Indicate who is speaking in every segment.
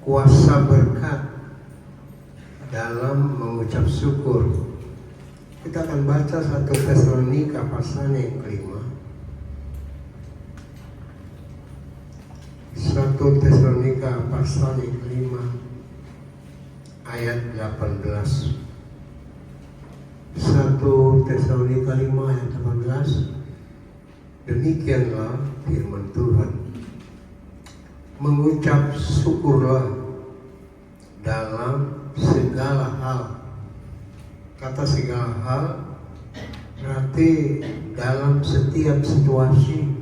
Speaker 1: kuasa berkat dalam mengucap syukur. Kita akan baca 1 Tesalonika pasal yang kelima. 1 Tesalonika pasal yang kelima ayat 18. 1 Tesalonika 5 ayat 18. Demikianlah firman Tuhan. Mengucap syukurlah dalam segala hal. Kata segala hal berarti dalam setiap situasi,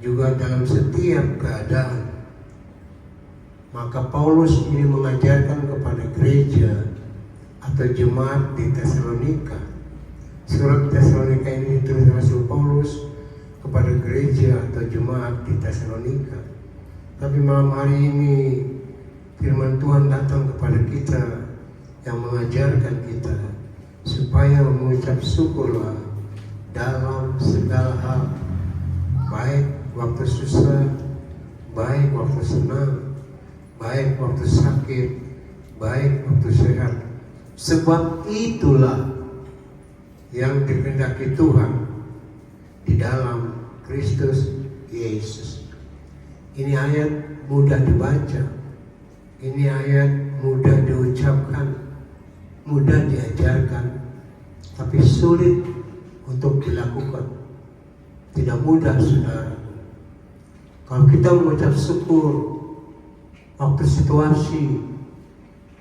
Speaker 1: juga dalam setiap keadaan. Maka Paulus ini mengajarkan kepada gereja atau jemaat di Tesalonika. Surat Tesalonika ini ditulis Rasul Paulus kepada gereja atau jemaat di Tesalonika. Tapi malam hari ini firman Tuhan datang kepada kita yang mengajarkan kita supaya mengucap syukurlah dalam segala hal, baik waktu susah, baik waktu senang, baik waktu sakit, baik waktu sehat. Sebab itulah yang dikehendaki Tuhan di dalam Kristus Yesus. Ini ayat mudah dibaca, ini ayat mudah diucapkan, mudah diajarkan, tapi sulit untuk dilakukan. Tidak mudah, saudara. Kalau kita mengucap syukur waktu situasi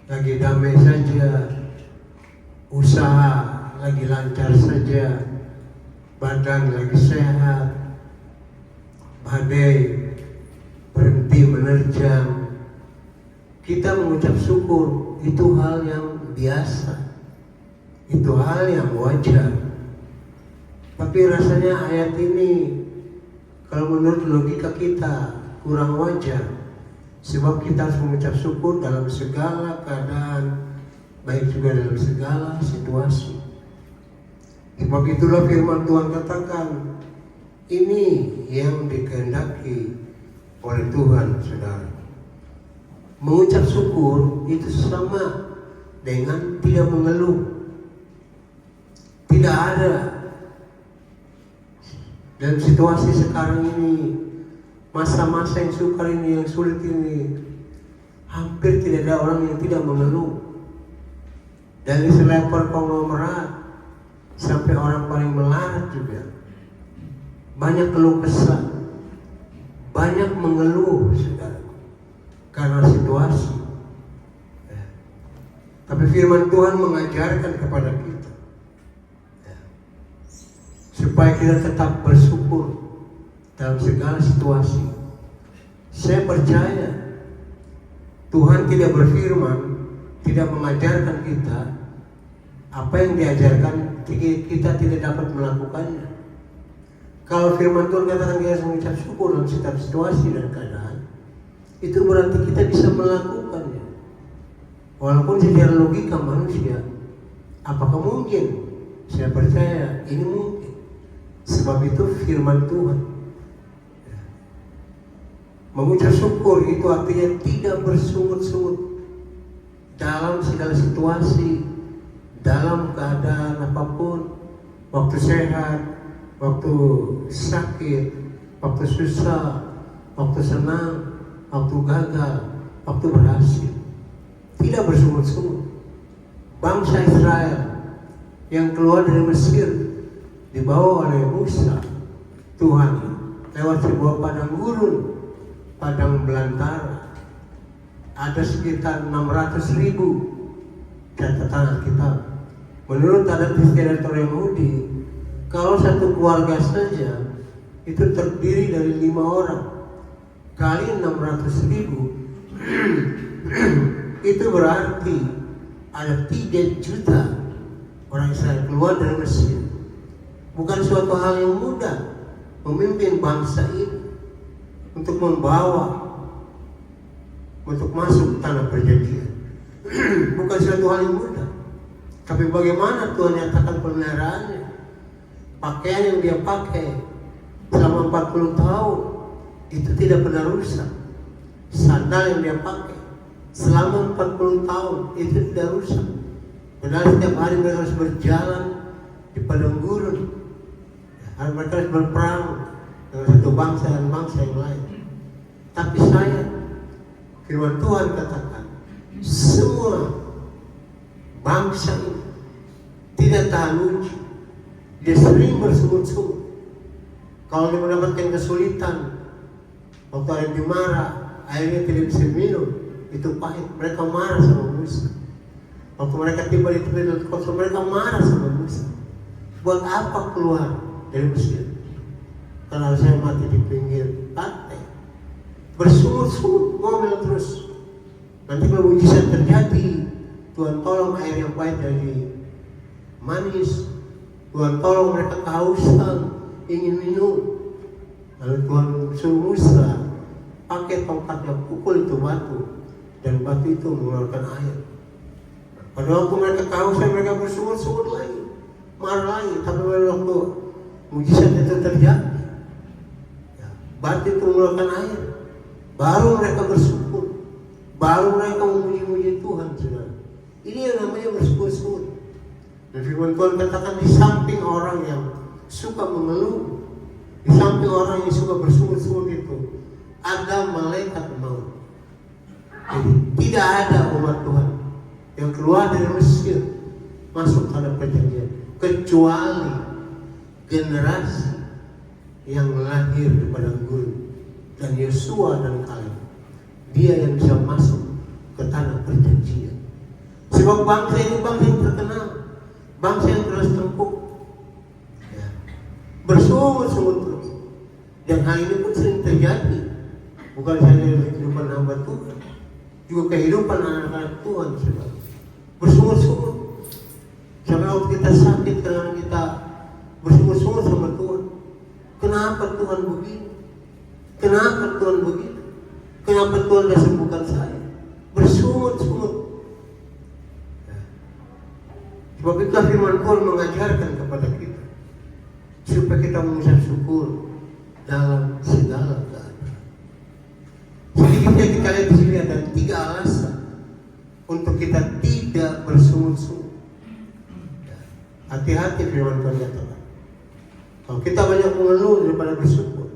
Speaker 1: lagi damai saja, usaha lagi lancar saja, badan lagi sehat, badai berhenti menerjang, kita mengucap syukur, itu hal yang biasa, itu hal yang wajar. Tapi rasanya ayat ini kalau menurut logika kita kurang wajar, sebab kita harus mengucap syukur dalam segala keadaan, baik juga dalam segala situasi. Sebab itulah firman Tuhan katakan, ini yang dikehendaki oleh Tuhan, saudara. Mengucap syukur itu sama dengan tidak mengeluh. Tidak ada dalam situasi sekarang ini, masa-masa yang sukar ini, yang sulit ini, hampir tidak ada orang yang tidak mengeluh. Dari selevel konglomerat sampai orang paling melarat juga banyak keluh kesah, banyak mengeluh, saudara, karena situasi. Tapi firman Tuhan mengajarkan kepada kita supaya kita tetap bersyukur dalam segala situasi. Saya percaya Tuhan tidak berfirman, tidak mengajarkan kita apa yang diajarkan, kita tidak dapat melakukannya. Kalau firman Tuhan katakan kita harus mengucap syukur dalam setiap situasi dan keadaan, itu berarti kita bisa melakukannya. Walaupun secara logika manusia, apakah mungkin? Saya percaya ini mungkin. Sebab itu firman Tuhan. Mengucap syukur itu artinya tidak bersungut-sungut dalam segala situasi, dalam keadaan apapun, waktu sehat, waktu sakit, waktu susah, waktu senang, waktu gagal, waktu berhasil. Tidak bersungut-sungut. Bangsa Israel yang keluar dari Mesir dibawa oleh Musa, Tuhan, lewat sebuah padang gurun, padang belantara. Ada sekitar 600.000 catatan Alkitab. Menurut adat istiadat orang Yahudi, kalau satu keluarga saja itu terdiri dari 5 orang kali 600.000, itu berarti ada 3 juta orang Israel keluar dari Mesir. Bukan suatu hal yang mudah memimpin bangsa ini untuk membawa, untuk masuk tanah perjanjian. Bukan suatu hal yang mudah. Tapi bagaimana Tuhan nyatakan pemeliharaannya? Pakaian yang dia pakai selama 40 tahun itu tidak pernah rusak. sandal yang dia pakai selama 40 tahun itu tidak rusak. Padahal setiap hari mereka harus berjalan di padang gurun. Mereka harus berperang dengan satu bangsa dan bangsa yang lain. Tapi saya, firman Tuhan katakan, semua bangsa ini tidak tahan uji. Dia sering bersungut-sungut. Kalau dia mendapatkan kesulitan, waktu ada yang marah, airnya tidak bisa minum, itu pahit. Mereka marah sama Musa. Waktu mereka tiba di tepi kosong, mereka marah sama Musa. Buat apa keluar dari Mesir? Karena saya mati di pinggir pantai. Bersungut-sungut, ngomel terus. Nanti kalau mujizat terjadi, Tuhan tolong air yang pahit dari manis. Tuhan tolong mereka kehausan, ingin minum. Lalu Tuhan suruh Musa pakai tongkatnya, pukul itu batu, dan batu itu mengeluarkan air. Pada waktu mereka kehausan, mereka bersungut-sungut lagi, marah lagi. Tapi pada waktu mujizat itu terjadi, batu itu mengeluarkan air, baru mereka bersyukur, baru mereka memuji-muji Tuhan. Saudara, ini yang namanya bersyukur-syukur. Dan firman Tuhan katakan, di samping orang yang suka mengeluh, di samping orang yang suka bersyukur-syukur itu, ada malaikat maut. Jadi tidak ada umat Tuhan yang keluar dari Mesir masuk tanah perjanjian kecuali generasi yang lahir di padang gurun, dan Yosua dan Kaleb. Dia yang bisa masuk ke tanah perjanjian. Sebab bangsa ini bangsa yang terkenal, bangsa yang keras tempur, bersungut-sungut terus. Dan hal ini pun sering terjadi, bukan saja dalam kehidupan hamba Tuhan, juga kehidupan anak-anak Tuhan. Bersungut-sungut sampai waktu kita sakit karena kita bersungut-sungut sama Tuhan. Kenapa Tuhan begini? Kenapa Tuhan begitu? Kenapa Tuhan tidak sembuhkan saya? Bersungut-sungut. Sebab itu firman Tuhan mengajarkan kepada kita supaya kita mengucap syukur dalam segala keadaan. Sedikitnya kita lihat di sini ada 3 alasan untuk kita tidak bersungut-sungut. Hati-hati firman Tuhan katakan. Kalau kita banyak mengeluh daripada bersyukur,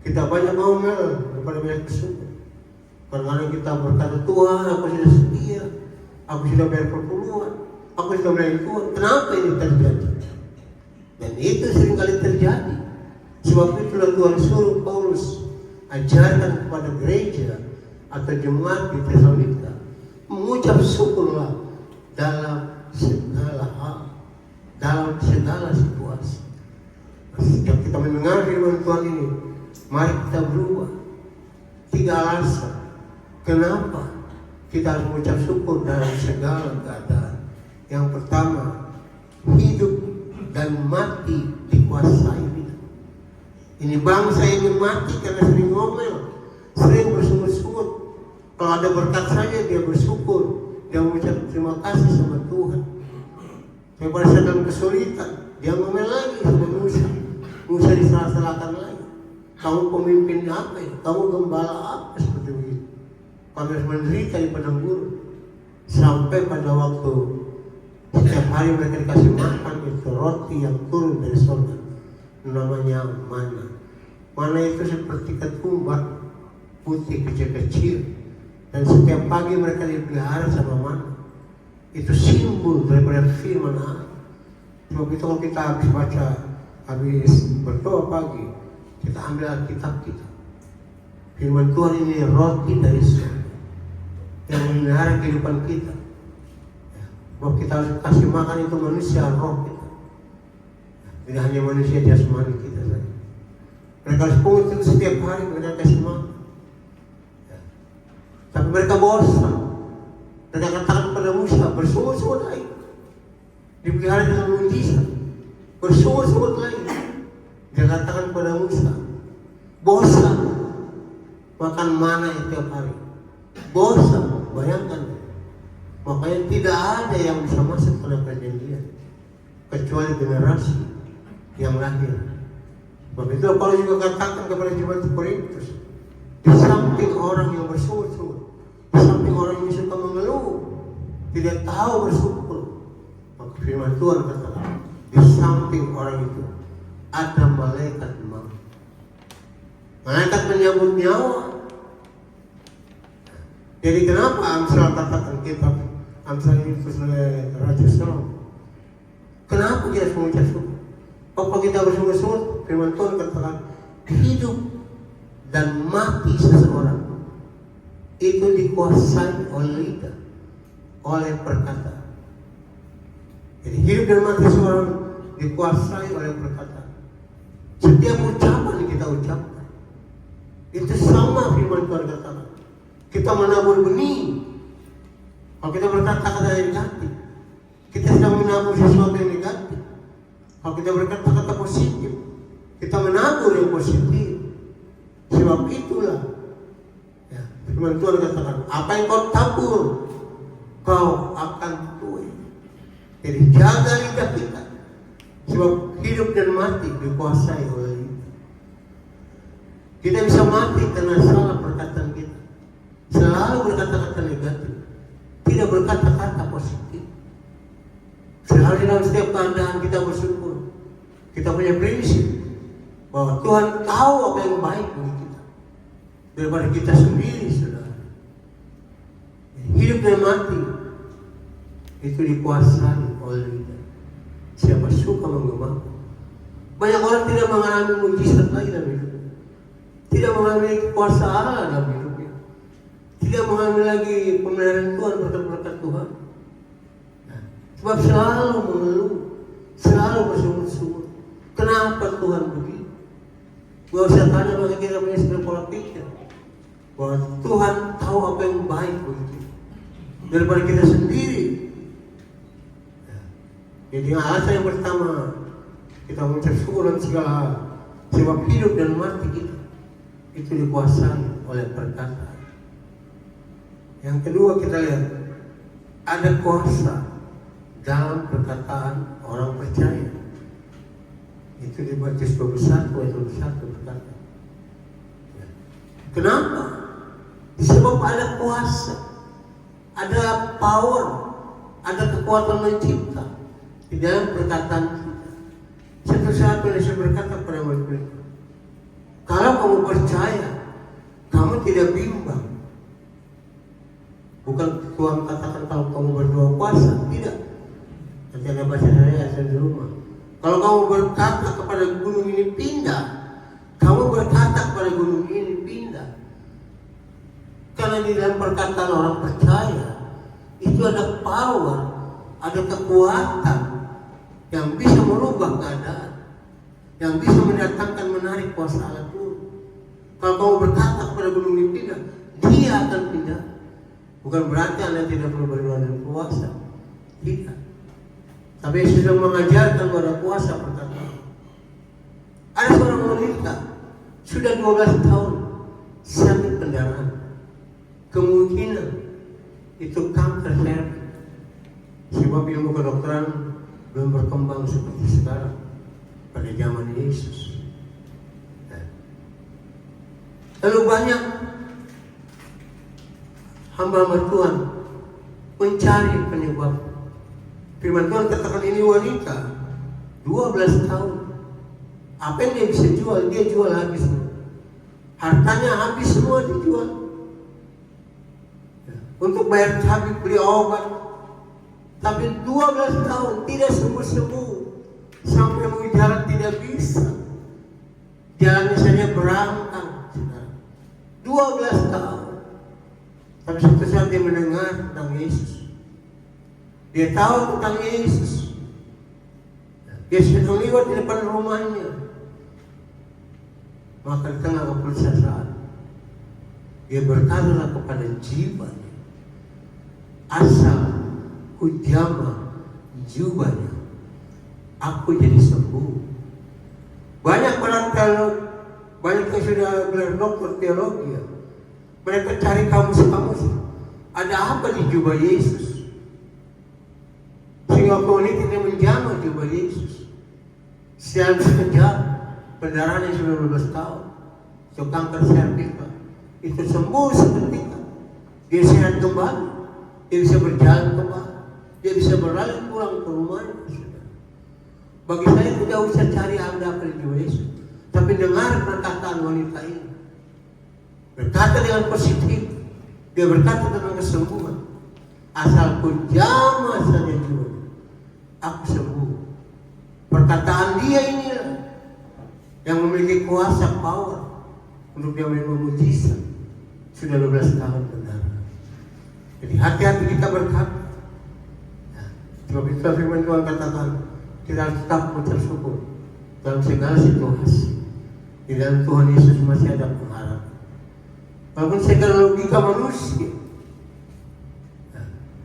Speaker 1: kita banyak ngomel daripada banyak bersyukur. Kadang-kadang kita berkata, Tuhan, aku sudah setia, aku sudah bayar perpuluhan, aku sudah melayani Tuhan. Kenapa ini terjadi? Dan itu seringkali terjadi. Sebab itulah Tuhan suruh Paulus ajarkan kepada gereja atau jemaat di Tesalonika, mengucap syukurlah dalam segala hal, dalam segala situasi. Setiap kita mendengar firman Tuhan ini, mari kita berubah. 3 alasan kenapa kita harus mengucap syukur dalam segala keadaan. Yang pertama, hidup dan mati dikuasai kita. Ini bangsa ini mati karena sering ngomel, sering bersungut-sungut. Kalau ada berkat saja dia bersyukur, dia mengucap terima kasih sama Tuhan. Tapi pada saat dalam kesulitan, dia ngomel lagi sama Musa. Musa disalah-salahkan lagi. Kamu pemimpin apa ya? Kamu gembala apa seperti begitu? Kamu harus menderita di padang gurun. Sampai pada waktu setiap hari mereka dikasih makan itu roti yang turun dari surga, namanya mana. Mana itu seperti ketumbar putih kecil-kecil, dan setiap pagi mereka dipelihara sama mana. Itu simbol daripada firman Allah. Sebab itu kalau kita habis baca, habis berdoa pagi, kita ambil Alkitab kita. Firman Tuhan ini roti dari surga yang memelihara kehidupan kita. Sebab kita harus kasih makan itu manusia, roh kita. Tidak hanya manusia jasmani kita saja. Mereka harus pungut itu setiap hari, mereka kasih makan. Tapi mereka bosan. Mereka katakan kepada Musa, bersungut-sungut lagi. Dipelihara dengan mujizat, bersungut-sungut lagi. Dia katakan kepada Musa, bosan makan mana setiap hari. Bosan, bayangkan. Makanya tidak ada yang bisa masuk ke tanah perjanjian kecuali generasi yang lahir. Sebab itu Paulus juga katakan kepada jemaat Korintus, Di samping orang yang bersyukur, di samping orang yang suka mengeluh, tidak tahu bersyukur, maka firman Tuhan katakan, di samping orang itu ada malaikat maut. Malaikat menyambut nyawa. Jadi kenapa Amsal katakan kitab Amsal ini oleh Raja Salomo? Kenapa kita mengucap syukur? Apa kita bersyukur-syukur? Firman Tuhan katakan, hidup dan mati seseorang itu dikuasai oleh lidah, oleh perkataan. Jadi hidup dan mati seseorang dikuasai oleh perkataan. Setiap ucapan yang kita ucapkan itu sama firman Tuhan katakan. Kita menabur benih. Kalau kita berkata-kata yang negatif, kita sedang menabur sesuatu yang negatif. Kalau kita berkata-kata positif, kita menabur yang positif. Sebab itulah ya, firman Tuhan katakan, apa yang kau tabur, kau akan tuai. Jadi jaga lidah kita. Sebab hidup dan mati dikuasai oleh lidah. Kita bisa mati karena salah perkataan kita. Selalu berkata-kata negatif, tidak berkata-kata positif. Selalu dalam setiap keadaan kita bersyukur. Kita punya prinsip bahwa Tuhan tahu apa yang baik bagi kita daripada kita sendiri, saudara. Hidup dan mati itu dikuasai oleh lidah. Siapa suka mengemar. Banyak orang tidak mengalami mujizat lagi dalam hidupnya, tidak mengalami kuasa Allah dalam hidupnya, tidak mengalami lagi pemeliharaan Tuhan, berkat-berkat Tuhan. Nah, sebab selalu mengeluh, selalu bersyukur-syukur. Kenapa Tuhan begitu? Gak usah tanya, maka kita punya sebuah pola pikir bahwa Tuhan tahu apa yang baik bagi kita daripada kita sendiri. Jadi alasan yang pertama kita mengucap syukur dan segala hal, sebab hidup dan mati kita itu dikuasai oleh perkataan. Yang kedua kita lihat ada kuasa dalam perkataan orang percaya. Itu di Matius 21 ayat 21 berkata. Kenapa? Sebab ada kuasa, ada power, ada kekuatan mencipta di dalam perkataan kita. Satu saat Yesus berkata kepada murid-murid, kalau kamu percaya, kamu tidak bimbang. Bukan Tuhan katakan kalau kamu berdoa puasa, tidak. Nanti ada baca saya di rumah. Kalau kamu berkata kepada gunung ini pindah, kamu berkata kepada gunung ini pindah. Karena di dalam perkataan orang percaya itu ada power, ada kekuatan yang bisa merubah keadaan, yang bisa mendatangkan menarik kuasa Allah Tuhan. Kalau kamu berkata kepada gunung ini pindah, dia akan pindah. Bukan berarti Anda tidak perlu berdoa dan puasa, tidak. Tapi sudah mengajarkan pada kuasa perkataan. Ada seorang wanita sudah 12 tahun sakit pendarahan. Kemungkinan itu kanker cervix. Sebab ilmu kedokteran belum berkembang seperti sekarang pada zaman Yesus. Lalu banyak hamba-hamba Tuhan mencari penyebab. Firman Tuhan katakan ini wanita 12 tahun. Apa yang dia bisa jual? Dia jual habis semua. Hartanya habis semua dijual. Untuk bayar tabib, beli obat. Tapi 12 tahun tidak sembuh-sembuh. Sampai mau jalan tidak bisa. Jalannya saja berangkang. 12 tahun. Tapi suatu saat dia mendengar tentang Yesus. Dia tahu tentang Yesus. Dia sedang lewat di depan rumahnya. Maka di tengah keputusasaan dia berkatalah kepada jiwanya, asal hujama jiwanya, aku jadi sembuh. Banyak orang teolog, banyak yang sudah gelar doktor teologi, mereka cari kamus-kamus. Ada apa di jubah Yesus? Sehingga kau ini tidak menjamah jubah Yesus. Secara sekejap, pendarahan yang sudah 12 tahun, itu kanker cervix, itu sembuh seketika. Dia sehat kembali, dia bisa berjalan kembali, dia bisa berlari pulang ke rumahnya. Bagi saya tidak usah cari Anda apa di Yesus, tapi dengar perkataan wanita ini. Berkata dengan positif, dia berkata tentang kesembuhan. Asal ku jamah saja juga, aku sembuh. Perkataan dia inilah yang memiliki kuasa power untuk dia menerima mujizat. Sudah 12 tahun benar. Jadi hati-hati kita berkata. Sebab itu firman Tuhan katakan, kita harus tetap bersyukur dalam segala situasi. Di dalam Tuhan Yesus masih ada pengharapan. Walaupun segala logika manusia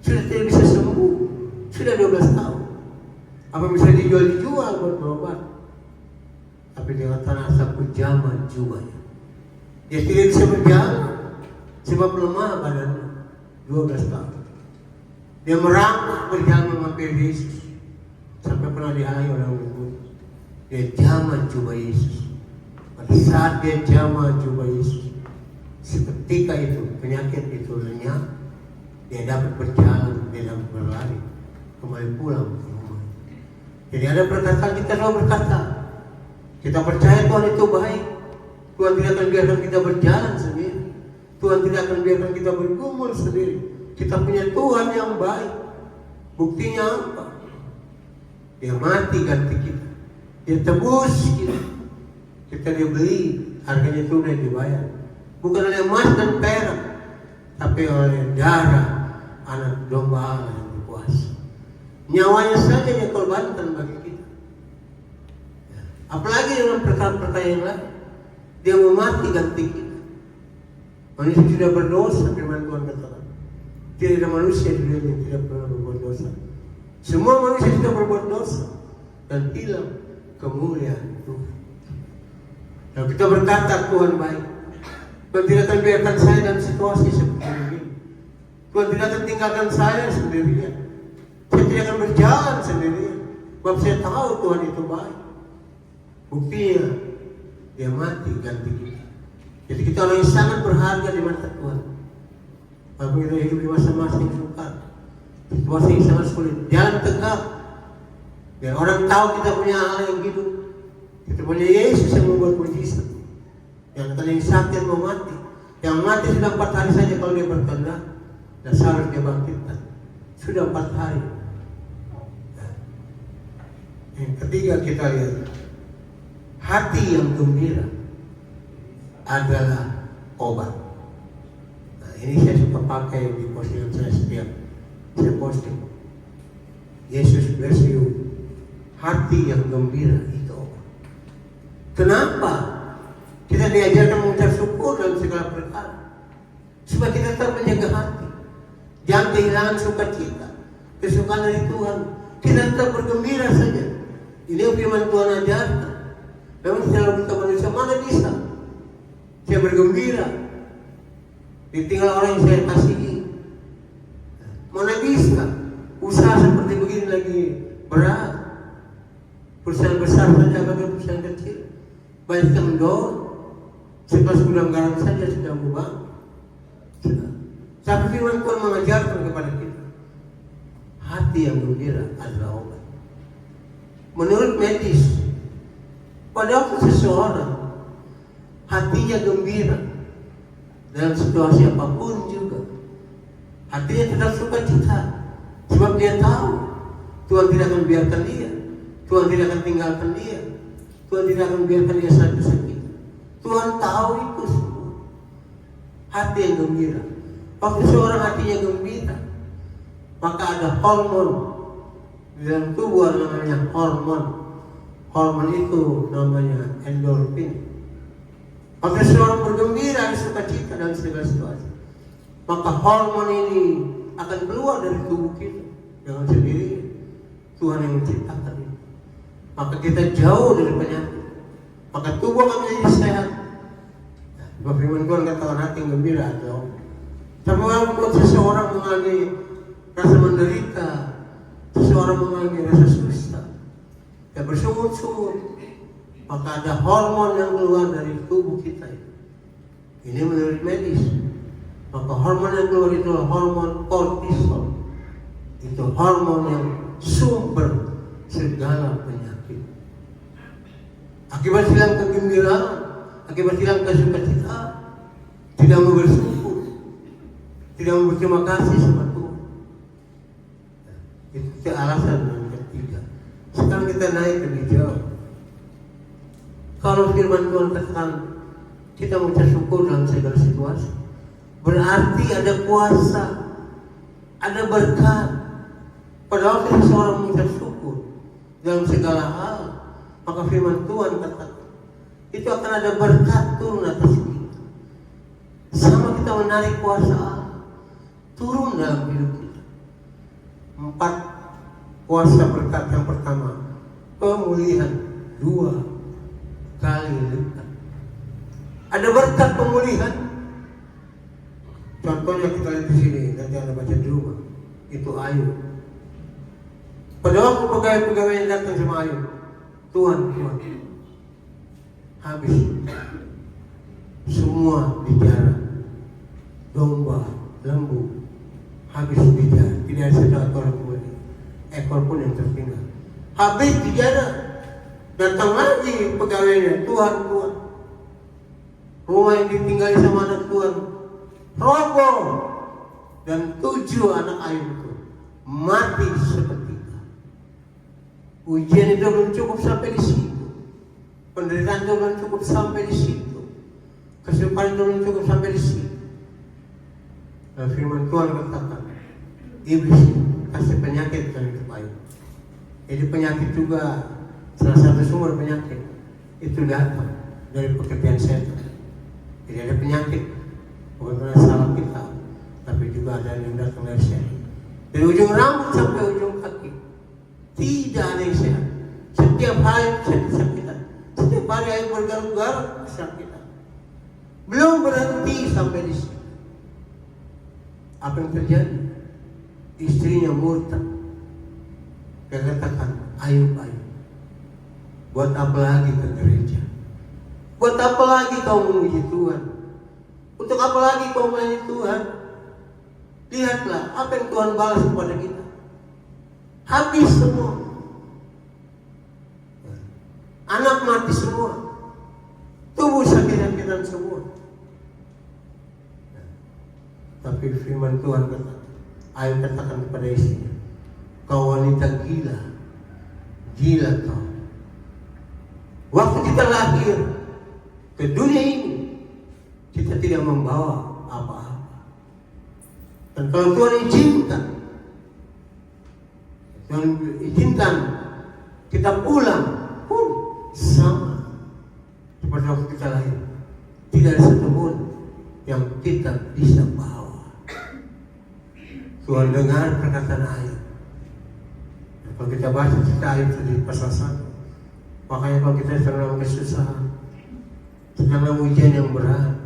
Speaker 1: sudah tidak bisa sembuh, sudah 12 tahun. Apa bisa dijual buat berobat? Tapi dia kata asapku jamah juga ya. Dia tidak bisa berjalan sebab lemah badannya. 12 tahun. Dia merangkak berjalan menghampiri Yesus sampai pernah dihalangi oleh murid. Dia jamah juga Yesus. Pada saat dia jamah juga Yesus, seketika itu penyakit itu lenyap. Dia dapat berjalan, dia dapat berlari, kembali pulang ke rumah. Jadi ada perkataan kita selalu berkata, kita percaya Tuhan itu baik. Tuhan tidak akan biarkan kita berjalan sendiri. Tuhan tidak akan biarkan kita bergumul sendiri. Kita punya Tuhan yang baik. Buktinya apa? Dia mati ganti kita. Dia tebus kita. Kita dibeli, harganya sudah dibayar. Bukan oleh emas dan perak, tapi oleh darah anak domba Allah yang berkuasa. Nyawanya saja dia korbankan bagi kita. Apalagi dengan perkara-perkara yang lain, dia mau mati ganti kita. Manusia sudah berdosa, firman Tuhan katakan. Tidak ada manusia di dunia yang tidak pernah berbuat dosa. Semua manusia sudah berbuat dosa dan hilang kemuliaan Tuhan. Kalau kita berkata Tuhan baik, Tuhan tidak akan biarkan saya dalam situasi seperti ini. Tuhan tidak akan tinggalkan saya sendirian. Saya tidak akan berjalan sendirian. Sebab saya tahu Tuhan itu baik. Buktinya, dia mati ganti kita. Jadi kita orang yang sangat berharga di mata Tuhan. Walaupun kita hidup di masa-masa yang sukar, situasi yang sangat sulit, jalan tegak. Biar orang tahu kita punya Allah yang hidup. Kita punya Yesus yang membuat mujizat. Yang tadi sakit mau mati, yang mati sudah 4 hari saja kalau dia berkehendak, dan seharusnya dia bangkitkan. Sudah 4 hari. Yang ketiga kita lihat, hati yang gembira adalah obat. Nah, ini saya suka pakai di postingan saya setiap saya posting. Yesus bless you. Hati yang gembira itu obat. Kenapa? Kita diajarkan mengucap syukur dalam segala perkara, supaya kita tetap menjaga hati. Jangan kehilangan sukacita, kesukaan dari Tuhan. Kita tetap bergembira saja. Ini firman Tuhan ajarkan. Memang secara kita manusia mana bisa saya bergembira ditinggal orang yang saya kasihi? Mana bisa usaha seperti begini lagi berat? Perusahaan besar saja bagi perusahaan kecil banyak yang mendorong. Sekelas gudang garam saja sudah berubah. Tapi firman Tuhan mengajarkan kepada kita, hati yang gembira adalah obat. Menurut medis, pada waktu seseorang hatinya gembira dalam situasi apapun juga, hatinya tetap sukacita, sebab dia tahu Tuhan tidak akan biarkan dia, Tuhan tidak akan tinggalkan dia, Tuhan tidak akan biarkan dia sakit. Tuhan tahu itu semua. Hati yang gembira. Waktu seorang hatinya gembira, maka ada hormon di dalam tubuh namanya hormon. Hormon itu namanya endorfin. Waktu seorang bergembira, ada sukacita dalam segala situasi, maka hormon ini akan keluar dari tubuh kita dengan sendiri. Tuhan yang menciptakan ini. Maka kita jauh dari penyakit. Maka tubuh akan menjadi sehat. Sebab firman Tuhan katakan hati yang gembira atau tapi walaupun seseorang mengalami rasa menderita, seseorang mengalami rasa susah, dia bersungut-sungut, maka ada hormon yang keluar dari tubuh kita. Ini menurut medis. Maka hormon yang keluar itu hormon kortisol. Itu hormon yang sumber segala penyakit. Akibat hilang kegembiraan, akibat hilang kesukacita, tidak mau bersyukur, tidak mau berterima kasih sama Tuhan. Itu alasan yang ketiga. Sekarang kita naik lebih jauh. Kalau firman Tuhan katakan kita mengucap syukur dalam segala situasi, berarti ada kuasa, ada berkat. Padahal kita seorang mengucap syukur dalam segala hal, maka firman Tuhan katakan itu akan ada berkat turun atas kita. Sama kita menarik kuasa Allah turun dalam hidup kita. 4 kuasa berkat. Yang pertama, pemulihan 2 kali lipat. Ada berkat pemulihan. Contohnya kita lihat di sini, nanti Anda baca di rumah. Itu Ayub. Pada waktu pegawai-pegawai yang datang sama Ayub, Tuhan, habis semua bicara, domba, lembu, habis bicara, tidak ada satu ekor pun yang tertinggal. Habis bicara, datang lagi pegawainya, Tuhan, rumah yang ditinggali sama anak Tuhan roboh, dan 7 anak Ayub itu mati seketika. Ujian itu belum cukup sampai di situ, penderitaan itu belum cukup sampai di situ, kesukaran itu belum cukup sampai di situ. Dan firman Tuhan katakan, iblis kasih penyakit dalam hidup Ayub. Jadi penyakit juga salah satu sumber penyakit itu datang dari pekerjaan setan. Jadi ada penyakit bukan karena salah kita, tapi juga ada yang datang dari setan. Dari ujung rambut sampai ujung kaki tidak ada yang sehat. Setiap hari sakit-sakitan, setiap hari Ayub bergaruk-garuk kesakitan. Belum berhenti sampai di sini. Apa yang terjadi? Istrinya murtad. Dia katakan, Ayub, buat apa lagi ke gereja? Buat apa lagi kau memuji Tuhan? Untuk apa lagi kau melayani Tuhan? Lihatlah apa yang Tuhan balas kepada kita. Habis semua. Anak mati semua. Tubuh sakit-sakitan semua. Tapi firman Tuhan katakan, Ayub katakan kepada istrinya, kau wanita gila, gila kau. Waktu kita lahir ke dunia ini, kita tidak membawa apa-apa. Dan kalau Tuhan izinkan kita pulang pun sama seperti waktu kita lahir. Tidak ada satu pun yang kita bisa bawa. Tuhan dengar perkataan Ayub. Kalau kita baca cerita Ayub di pasal 1, makanya kalau kita sedang dalam kesusahan, sedang dalam ujian yang berat,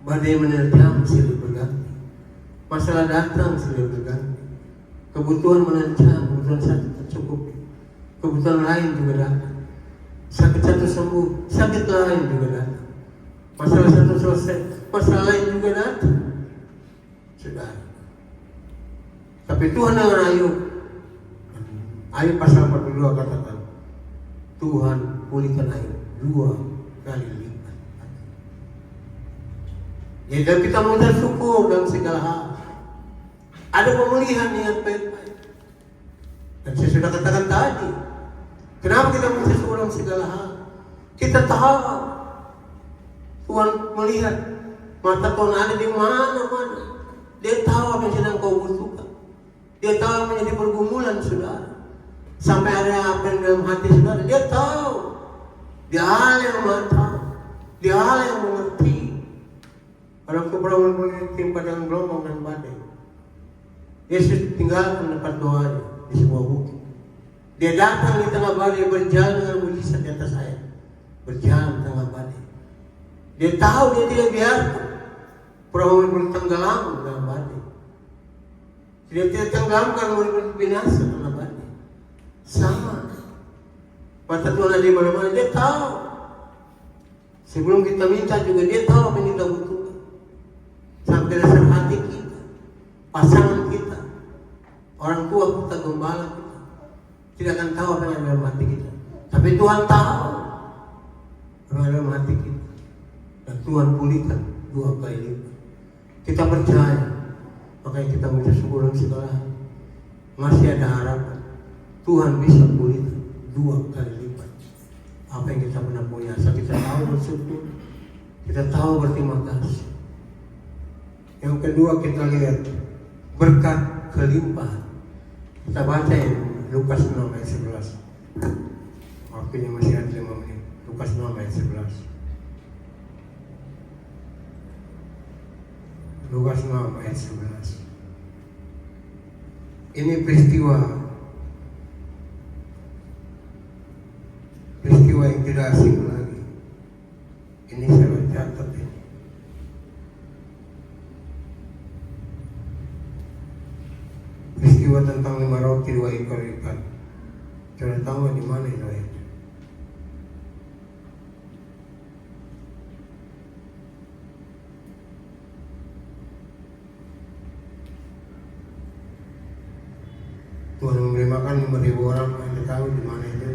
Speaker 1: badai menerjang silih berganti, masalah datang silih berganti, kebutuhan menerjang, kebutuhan satu tercukupi, kebutuhan lain juga datang, sakit satu sembuh, sakit lain juga datang, masalah satu selesai, masalah lain juga datang. Sudah. Tapi Tuhan dengan Ayub, Ayub pasal 42 katakan, Tuhan pulihkan Ayub 2 kali lipat. Jadi kita mengucap syukur dalam segala hal. Ada pemulihan yang baik-baik. Dan saya sudah katakan tadi, kenapa kita mengucap syukur dalam segala hal? Kita tahu Tuhan melihat, mata Tuhan ada di mana-mana. Dia tahu apa yang sedang kau butuhkan. Dia tahu apa yang menjadi pergumulan saudara. Sampai ada apa yang dalam hati saudara. Dia tahu. Dia Allah yang maha tahu. Dia Allah yang mengerti. Pada waktu Abraham memimpin padang gelombang dan badai, Yesus tinggalkan tempat doanya di sebuah bukit. Dia datang di tengah badai, berjalan dengan mujizat di atas air. Berjalan di tengah badai. Dia tahu dia tidak biarkan perahu bertenggelam dalam badai. Dia tidak tenggelamkan murid binasa dalam badai. Sama. Mata Tuhan ada di mana-mana. Dia tahu. Sebelum kita minta juga dia tahu apa yang kita butuhkan. Sampai dasar hati kita, pasangan kita, orang tua kita, gembala kita, tidak akan tahu apa yang ada dalam hati kita. Tapi Tuhan tahu apa yang ada dalam hati kita. Dan Tuhan pulihkan 2 kali lipat. Kita percaya, makanya kita minta syukur dalam segala hal. Masih ada harapan. Tuhan bisa pulihkan 2 kali lipat apa yang kita pernah punya. Asal kita tahu bersyukur, kita tahu berterima kasih. Yang kedua kita lihat berkat kelimpahan. Kita baca ya Lukas 6 ayat 11. Waktunya masih ada 5 menit. Lukas 6 ayat 11. Lukas 6 ayat 11. Ini peristiwa yang tidak asing lagi. Ini saya catat ini. Peristiwa tentang 5 roti 2 ekor ikan. Saudara tahu di mana itu ayat? Tuhan memberi makan 5.000 orang. Anda tahu di mana itu?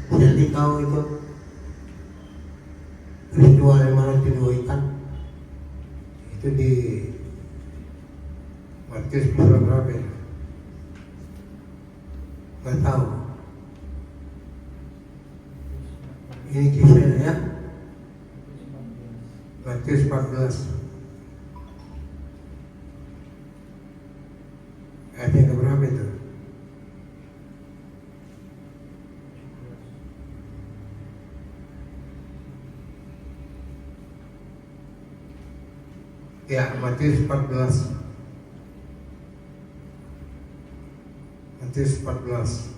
Speaker 1: Jadi tahu itu peristiwa 5 roti 2 ikan. Itu di Matius pasal berapa itu? Gak tahu. Ini kisah ya. Matius 14. Ayat yang berapa itu? Ya, Matius 14. Matius 14.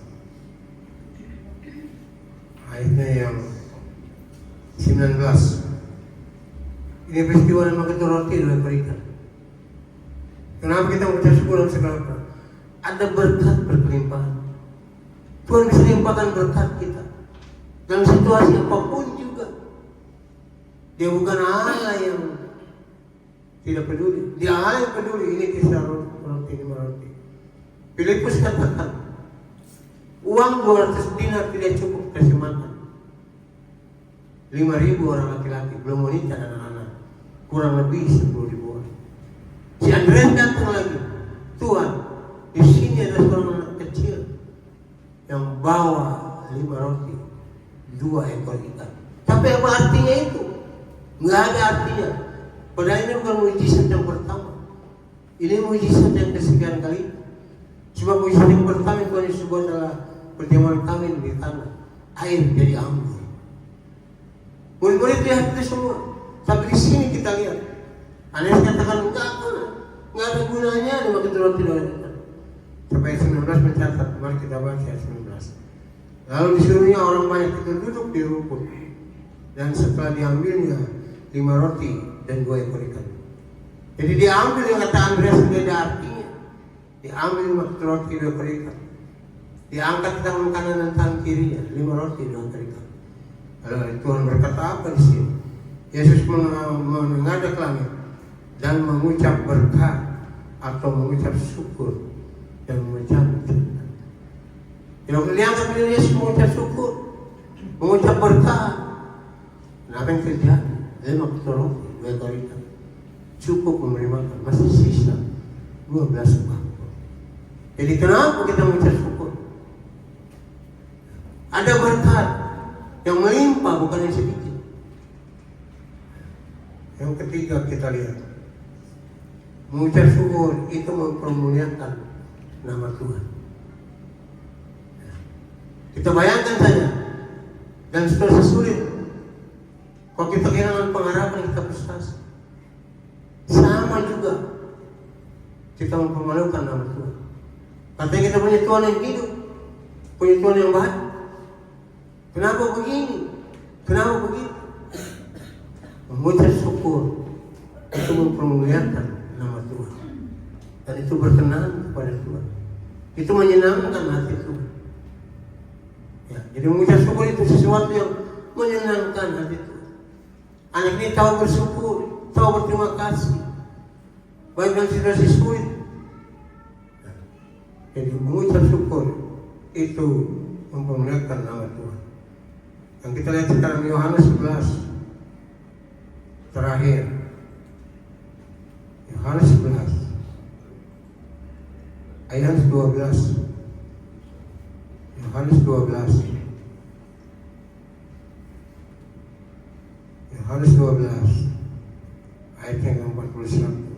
Speaker 1: Ayatnya yang 19. Ini peristiwa yang makan roti dan berikan. Kenapa kita mengucap syukur dalam segala hal? Ada berkat berkelimpahan. Tuhan bisa limpahkan berkat kita dalam situasi apapun juga. Dia bukan Allah yang tidak peduli. Dia Allah yang peduli. Ini kisah roti 5 roti. Filipus katakan, uang 200 dinar tidak cukup kasih makan 5.000 orang laki-laki, belum wanita dan anak-anak, kurang lebih 10.000 orang. Si Andreas datang lagi, Tuhan, di sini ada seorang anak kecil yang bawa 5 roti 2 ekor ikan. Tapi apa artinya itu? Nggak ada artinya. Padahal ini bukan mujizat yang pertama. Ini mujizat yang kesekian kali. Sebab mujizat yang pertama Tuhan Yesus buat adalah perjamuan kawin di tanah. Air jadi anggur. Murid-murid lihat itu semua. Sampai di sini kita lihat. Anas katakan enggak ada gunanya dia makan roti 2 ekor. Sampai 19 mencatat. Mari kita baca ayat 19. Lalu disuruhnya orang banyak itu duduk di rukun. Dan setelah diambilnya 5 roti dan 2 ekor ikan. Jadi diambil yang kata Andreas tidak ada artinya. Diambil 5 roti 2 ekor ikan. Diangkat tangan kanan dan tangan kirinya 5 roti 2 ekor ikan. Lalu Tuhan berkata apa di sini? Yesus menghadap langit dan mengucap berkat atau mengucap syukur dan mengucap. Kalau diangkat oleh Yesus mengucap syukur, mengucap berkat. Apa yang terjadi? 5 roti 2 ekor ikan. Cukup memberi makan, masih sisa 12 bangkok. Jadi kenapa kita mengucap syukur? Ada berkat yang melimpah, bukan yang sedikit. Yang ketiga kita lihat, mengucap syukur itu mempermuliakan nama Tuhan. Kita bayangkan saja, dan setelah sulit, kalau kita kehilangan pengharapan kita frustasi. Sama juga kita mempermalukan nama Tuhan. Katanya kita punya Tuhan yang hidup, punya Tuhan yang baik. Kenapa begini? Kenapa begitu? Mengucap syukur itu mempermuliakan nama Tuhan, dan itu berkenan kepada Tuhan. Itu menyenangkan hati Tuhan. Ya, jadi mengucap syukur itu sesuatu yang menyenangkan hati Tuhan. Anak ini tahu bersyukur, tahu berterima kasih, baik dalam situasi sulit. Jadi mengucap syukur itu mempermuliakan nama Tuhan. Yang kita lihat sekarang Yohanes 11 terakhir. Yohanes 11 ayat 12. Yohanes 12. Yohanes 12 ayat yang 41.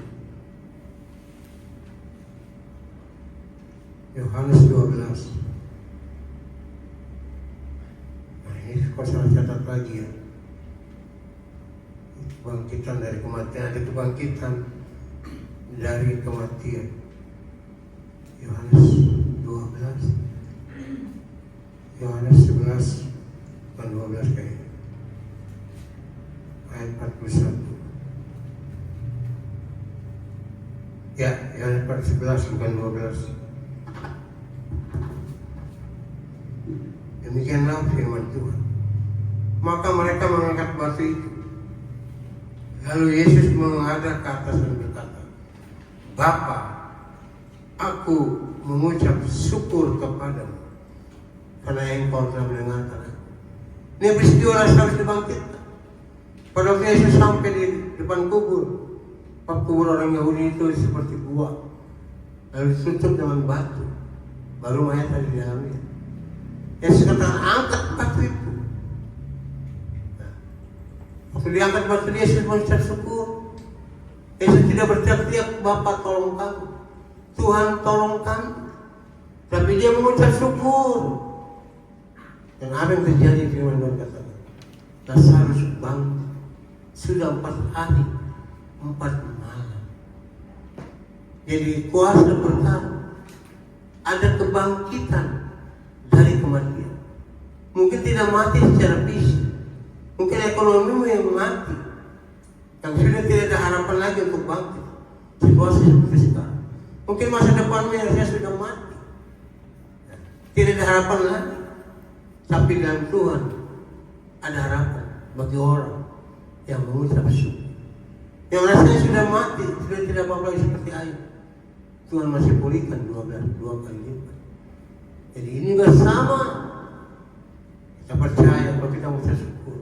Speaker 1: Yohanes 12. Nah, ini kau salah catat lagi ya. Kebangkitan dari kematian, ada kebangkitan dari kematian. Yohanes 12. Yohanes 11 bukan 12 kayaknya. Ayat 41. Ya, Yohanes 11 bukan 12. Demikianlah firman Tuhan. Maka mereka mengangkat batu itu. Lalu Yesus menghadap ke atas dan berkata, Bapa, aku mengucap syukur kepadamu karena engkau telah mendengarkan aku. Ini peristiwa harus dibangkitkan. Pada waktu Yesus sampai di depan kubur, kubur orang Yahudi itu seperti gua, lalu ditutup dengan batu, baru mayat ada di dalamnya. Yesus katakan, angkat batu itu. Nah, waktu diangkat batu, Yesus mengucap syukur. Yesus tidak berteriak-teriak, Bapa tolong kami, Tuhan tolong kami, tapi dia mengucap syukur. Dan apa yang terjadi? Firman Tuhan katakan, Lazarus bangkit. Sudah 4 hari 4 malam. Jadi kuasa berkata ada kebangkitan dari kematian. Mungkin tidak mati secara fisik, mungkin ekonomimu yang mati, yang sudah tidak ada harapan lagi untuk bangkit. Situasi seperti sekarang. Mungkin masa depanmu yang saya sudah mati, tidak ada harapan lagi. Tapi dalam Tuhan ada harapan bagi orang yang mengucap syukur. Yang rasanya sudah mati, sudah tidak apa-apa lagi seperti air, Tuhan masih pulihkan 2 kali lipat. Jadi ini juga sama. Kita percaya kalau kita mengucap syukur,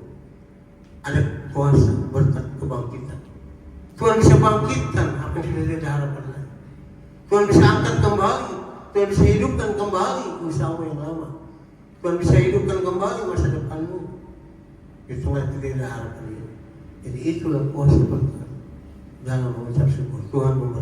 Speaker 1: ada kuasa berkat kebangkitan. Tuhan bisa bangkitkan apa yang sudah tidak ada harapan lagi. Tuhan bisa angkat kembali, Tuhan bisa hidupkan kembali usahamu yang lama. Tuhan bisa hidupkan kembali masa depanmu di tengah tidak ada harapan ini. Jadi itulah kuasa berkat dalam mengucap syukur. Tuhan memberkati.